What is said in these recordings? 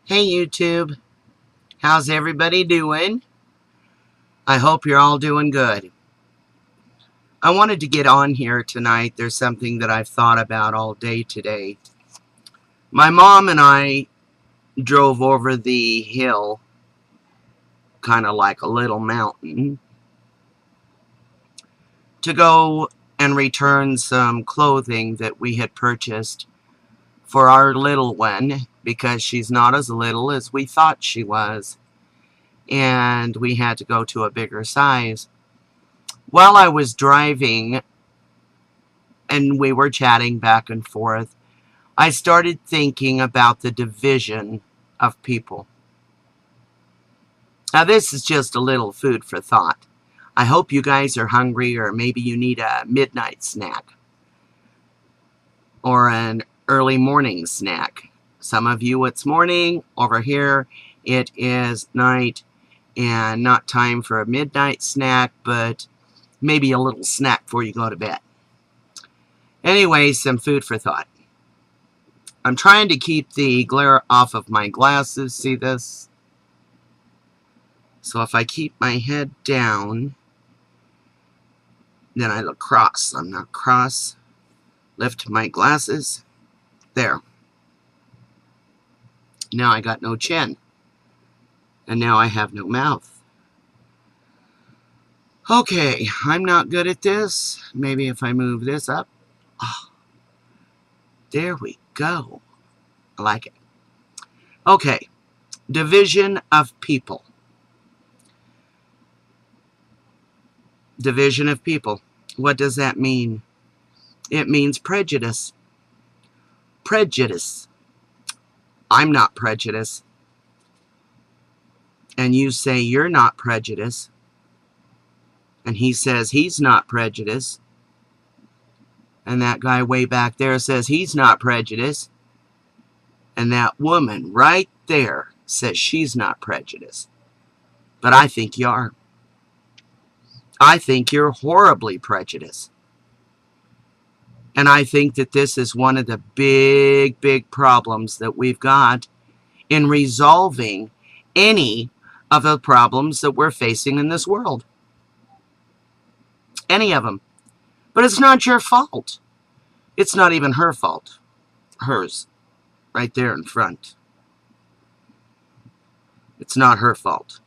Hey YouTube, how's everybody doing? I hope you're all doing good. I wanted to get on here tonight. There's something that I've thought about all day today. My mom and I drove over the hill, kind of like a little mountain, to go and return some clothing that we had purchased for our little one, because she's not as little as we thought she was, and we had to go to a bigger size. While I was driving and we were chatting back and forth, I started thinking about the division of people. Now, this is just a little food for thought. I hope you guys are hungry, or maybe you need a midnight snack or an early morning snack. Some of you, it's morning. Over here, it is night, and not time for a midnight snack, but maybe a little snack before you go to bed. Anyway, some food for thought. I'm trying to keep the glare off of my glasses. See this? So if I keep my head down, then I look cross. I'm not cross. Lift my glasses. There. Now I got no chin. And now I have no mouth. Okay, I'm not good at this. Maybe if I move this up. Oh, there we go. I like it. Okay, division of people. Division of people. What does that mean? It means prejudice. Prejudice. I'm not prejudiced. And you say you're not prejudiced. And he says he's not prejudiced. And that guy way back there says he's not prejudiced. And that woman right there says she's not prejudiced. But I think you are. I think you're horribly prejudiced. And I think that this is one of the big problems that we've got in resolving any of the problems that we're facing in this world. Any of them. But it's not your fault. It's not even her fault. Hers. Right there in front. It's not her fault.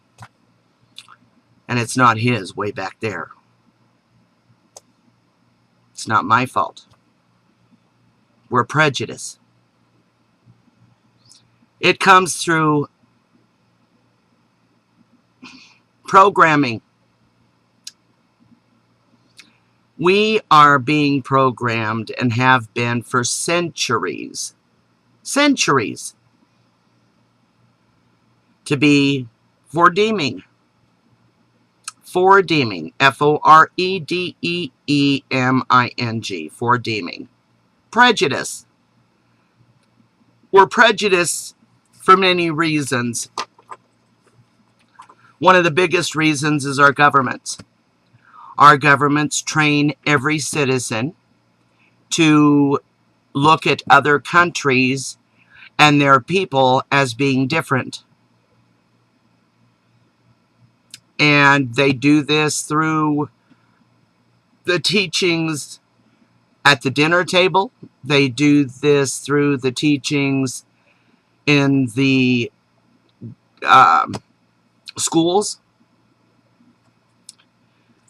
And it's not his way back there. It's not my fault. We're prejudiced. It comes through programming. We are being programmed and have been for centuries. Centuries. To be for deeming. For deeming. F-O-R-E-D-E-E-M-I-N-G. For deeming. Prejudice. We're prejudiced for many reasons. One of the biggest reasons is our governments. Our governments train every citizen to look at other countries and their people as being different. And they do this through the teachings at the dinner table. They do this through the teachings in the schools,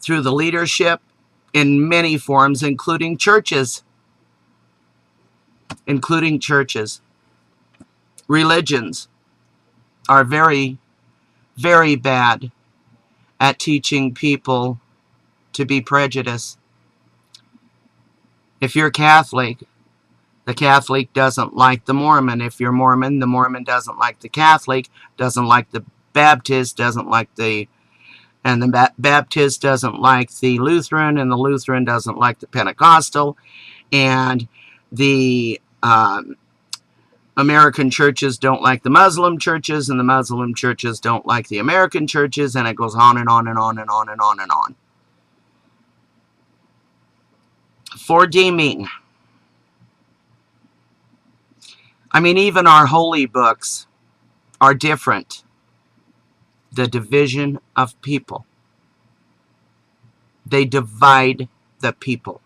through the leadership in many forms, including churches. Including churches. Religions are very bad at teaching people to be prejudiced. If you're Catholic, the Catholic doesn't like the Mormon. If you're Mormon, the Mormon doesn't like the Catholic, doesn't like the Baptist, doesn't like the... And the Baptist doesn't like the Lutheran, and the Lutheran doesn't like the Pentecostal. And the American churches don't like the Muslim churches, and the Muslim churches don't like the American churches, and it goes on and on and on and on and on and on. For deeming. I mean, even our holy books are different. The division of people. They divide the people.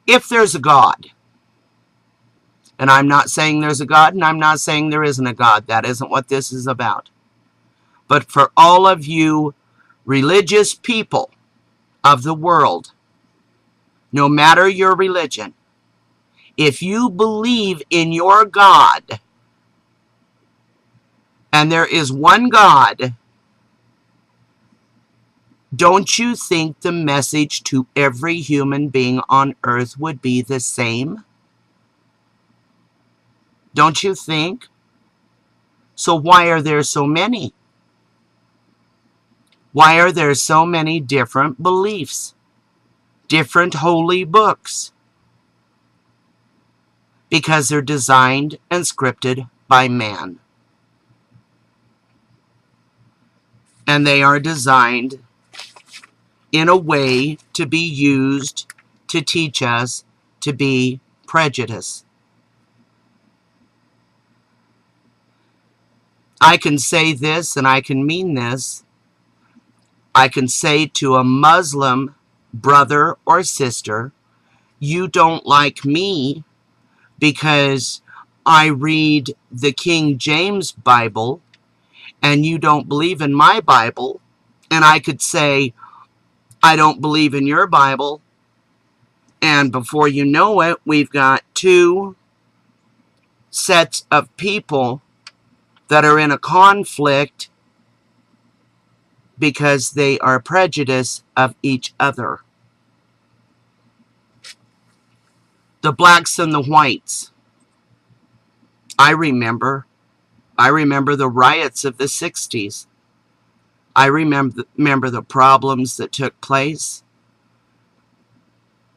If there's a God, and I'm not saying there's a God, and I'm not saying there isn't a God. That isn't what this is about. But for all of you religious people of the world, no matter your religion, if you believe in your God, and there is one God, don't you think the message to every human being on earth would be the same? Don't you think? So why are there so many? Why are there so many different beliefs? Different holy books? Because they're designed and scripted by man. And they are designed in a way to be used to teach us to be prejudiced. I can say this and I can mean this. I can say to a Muslim brother or sister, you don't like me because I read the King James Bible and you don't believe in my Bible. And I could say, I don't believe in your Bible. And before you know it, we've got two sets of people that are in a conflict because they are prejudiced of each other. The blacks and the whites. I remember the riots of the 60s. I remember the problems that took place.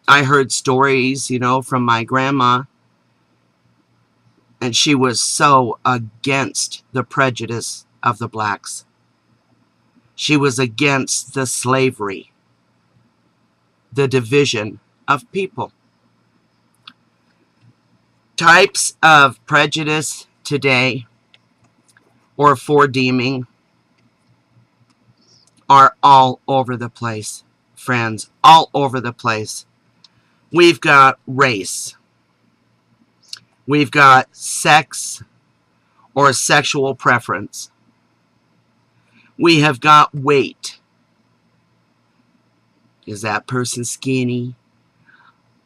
I heard stories, from my grandma, and she was so against the prejudice of the blacks. She was against the slavery, the division of people. Types of prejudice today, or foredeeming, are all over the place, friends, all over the place. We've got race. We've got sex or sexual preference. We have got weight. Is that person skinny?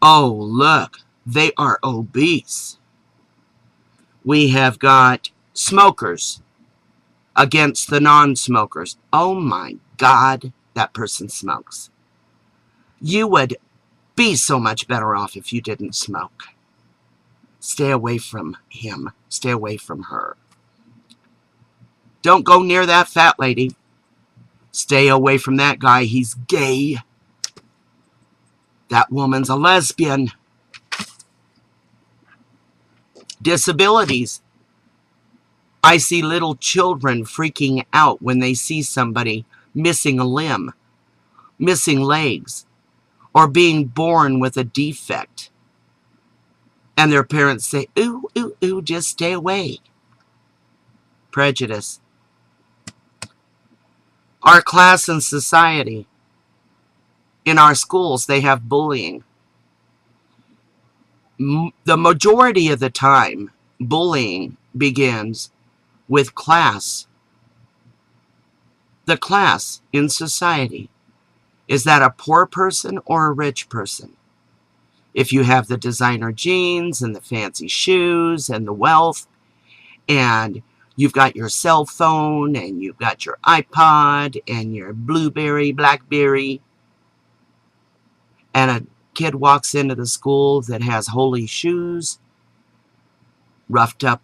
Oh, look, they are obese. We have got smokers against the non-smokers. Oh my God, that person smokes. You would be so much better off if you didn't smoke. Stay away from him. Stay away from her. Don't go near that fat lady. Stay away from that guy. He's gay. That woman's a lesbian. Disabilities. I see little children freaking out when they see somebody missing a limb, missing legs, or being born with a defect. And their parents say, ooh, ooh, ooh, just stay away. Prejudice. Our class and society. In our schools, they have bullying. The majority of the time, bullying begins with class. The class in society. Is that a poor person or a rich person? If you have the designer jeans and the fancy shoes and the wealth, and you've got your cell phone and you've got your iPod and your BlackBerry, and a kid walks into the school that has holey shoes, roughed up,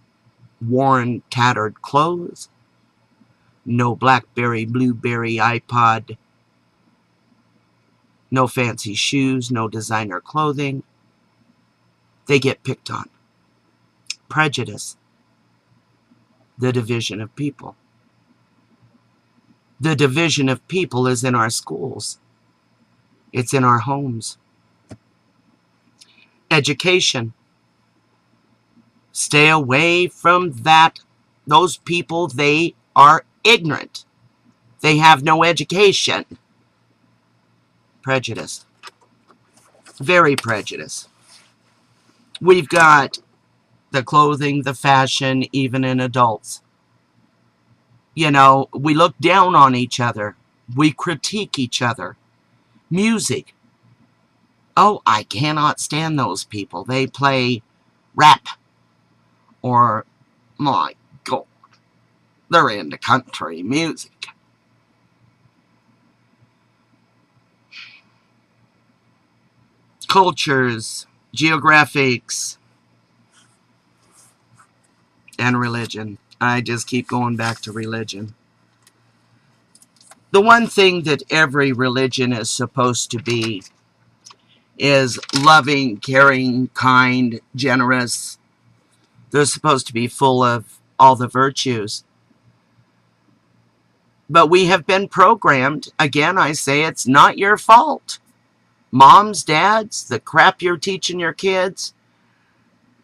worn, tattered clothes, no BlackBerry, Blueberry, iPod, no fancy shoes, no designer clothing. They get picked on. Prejudice. The division of people. The division of people is in our schools. It's in our homes. Education. Stay away from that. Those people, they are ignorant. They have no education. Prejudice. Very prejudiced. We've got the clothing, the fashion, even in adults. You know, we look down on each other. We critique each other. Music. Oh, I cannot stand those people. They play rap. Or, my God, they're into country music. Cultures, geographics, and religion. I just keep going back to religion. The one thing that every religion is supposed to be is loving, caring, kind, generous. They're supposed to be full of all the virtues. But we have been programmed. Again, I say it's not your fault. Moms, dads, the crap you're teaching your kids,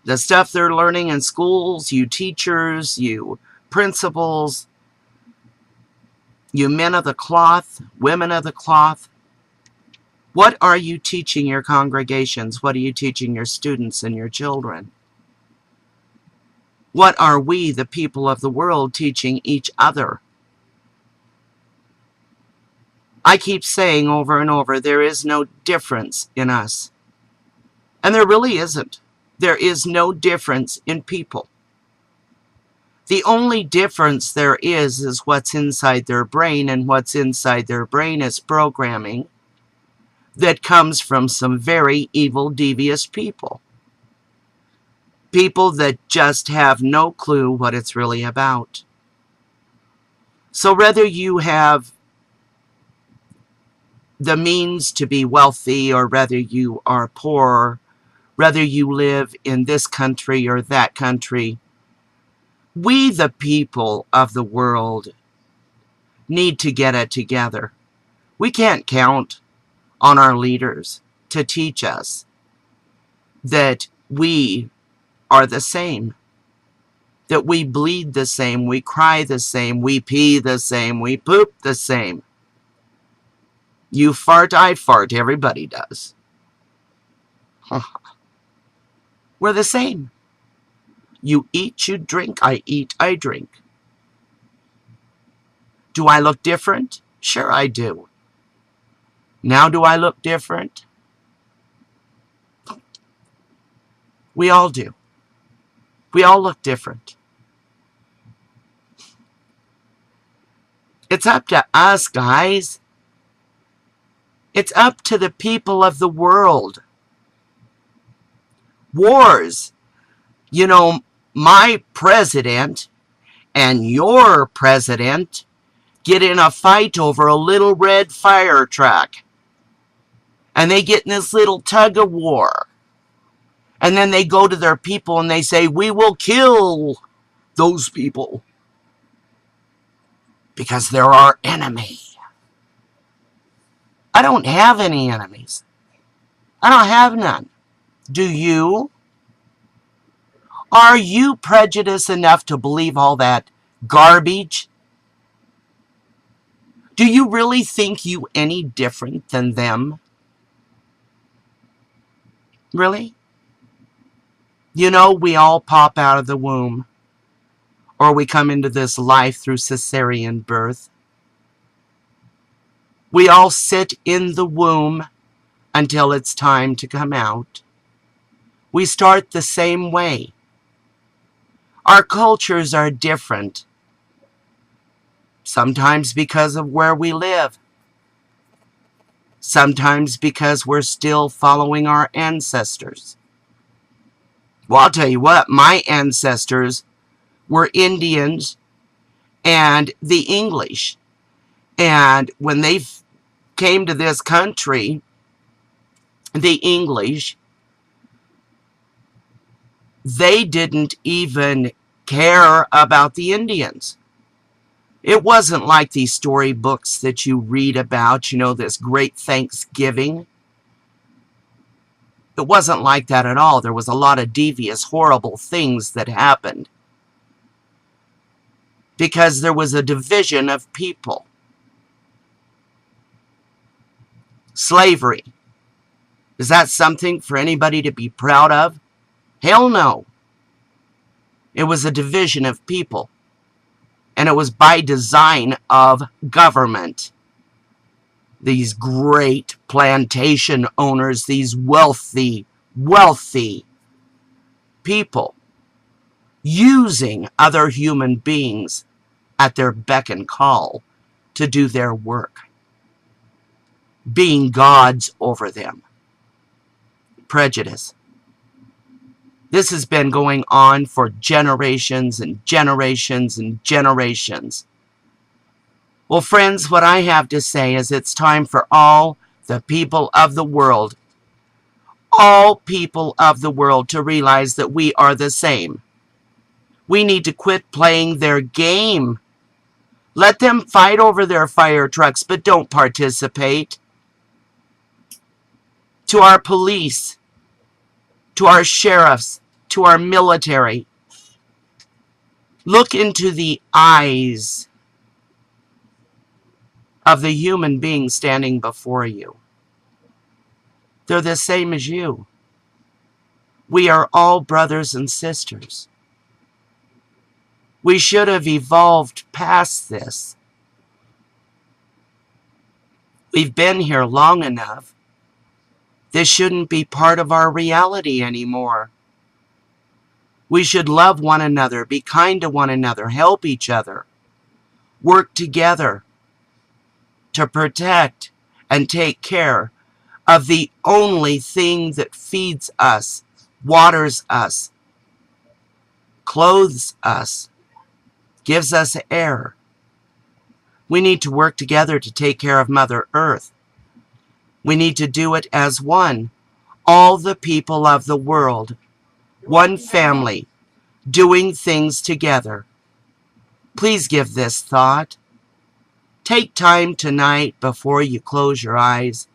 the stuff they're learning in schools, you teachers, you principals, you men of the cloth, women of the cloth. What are you teaching your congregations? What are you teaching your students and your children? What are we, the people of the world, teaching each other? I keep saying over and over, there is no difference in us. And there really isn't. There is no difference in people. The only difference there is what's inside their brain, and what's inside their brain is programming that comes from some very evil, devious people. People that just have no clue what it's really about. So whether you have the means to be wealthy, or whether you are poor, whether you live in this country or that country, we, the people of the world, need to get it together. We can't count on our leaders to teach us that we are the same, that we bleed the same, we cry the same, we pee the same, we poop the same. You fart, I fart, everybody does. We're the same. You eat, you drink, I eat, I drink. Do I look different? Sure I do. Now do I look different? We all do. We all look different. It's up to us, guys. It's up to the people of the world. Wars. You know, my president and your president get in a fight over a little red fire truck. And they get in this little tug of war. And then they go to their people and they say, we will kill those people because they're our enemy. I don't have any enemies. I don't have none. Do you? Are you prejudiced enough to believe all that garbage? Do you really think you any different than them? Really? You know, we all pop out of the womb, or we come into this life through cesarean birth. We all sit in the womb until it's time to come out. We start the same way. Our cultures are different, sometimes because of where we live, sometimes because we're still following our ancestors. Well, I'll tell you what, my ancestors were Indians and the English. And when they came to this country, the English, they didn't even care about the Indians. It wasn't like these storybooks that you read about, you know, this great Thanksgiving. It wasn't like that at all. There was a lot of devious, horrible things that happened because there was a division of people. Slavery. Is that something for anybody to be proud of? Hell no. It was a division of people. And it was by design of government. These great plantation owners, these wealthy people, using other human beings at their beck and call to do their work, being gods over them. Prejudice. This has been going on for generations and generations and generations. Well, friends, what I have to say is it's time for all the people of the world, all people of the world, to realize that we are the same. We need to quit playing their game. Let them fight over their fire trucks, but don't participate. To our police, to our sheriffs, to our military, look into the eyes of the human being standing before you. They're the same as you. We are all brothers and sisters. We should have evolved past this. We've been here long enough. This shouldn't be part of our reality anymore. We should love one another, be kind to one another, help each other, work together to protect and take care of the only thing that feeds us, waters us, clothes us, gives us air. We need to work together to take care of Mother Earth. We need to do it as one. All the people of the world, one family, doing things together. Please give this thought. Take time tonight before you close your eyes,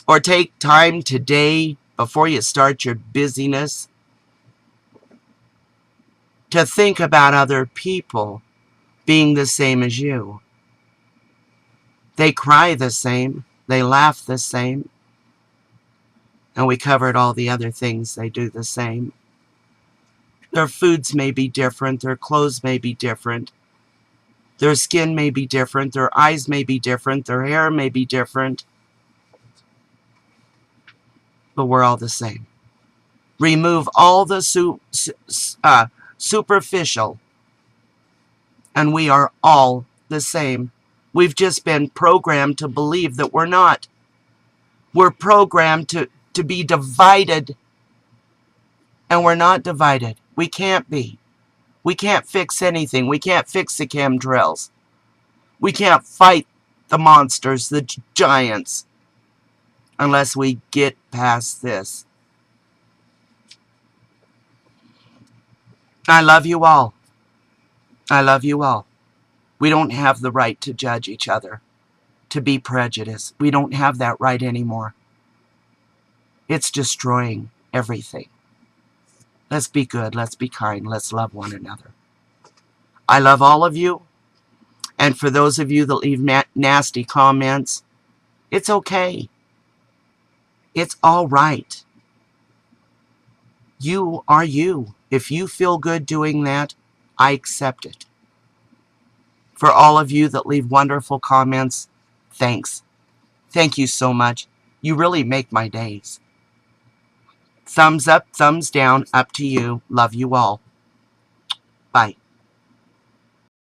or take time today before you start your busyness to think about other people being the same as you. They cry the same. They laugh the same. And we covered all the other things they do the same. Their foods may be different. Their clothes may be different. Their skin may be different. Their eyes may be different. Their hair may be different. But we're all the same. Remove all the superficial, and we are all the same. We've just been programmed to believe that we're not. We're programmed to be divided, and we're not divided. We can't be. We can't fix anything. We can't fix the chemtrails. We can't fight the monsters, the giants, unless we get past this. I love you all. I love you all. We don't have the right to judge each other, to be prejudiced. We don't have that right anymore. It's destroying everything. Let's be good. Let's be kind. Let's love one another. I love all of you. And for those of you that leave nasty comments, it's okay. It's all right. You are you. If you feel good doing that, I accept it. For all of you that leave wonderful comments, thanks. Thank you so much. You really make my days. Thumbs up, thumbs down, up to you. Love you all.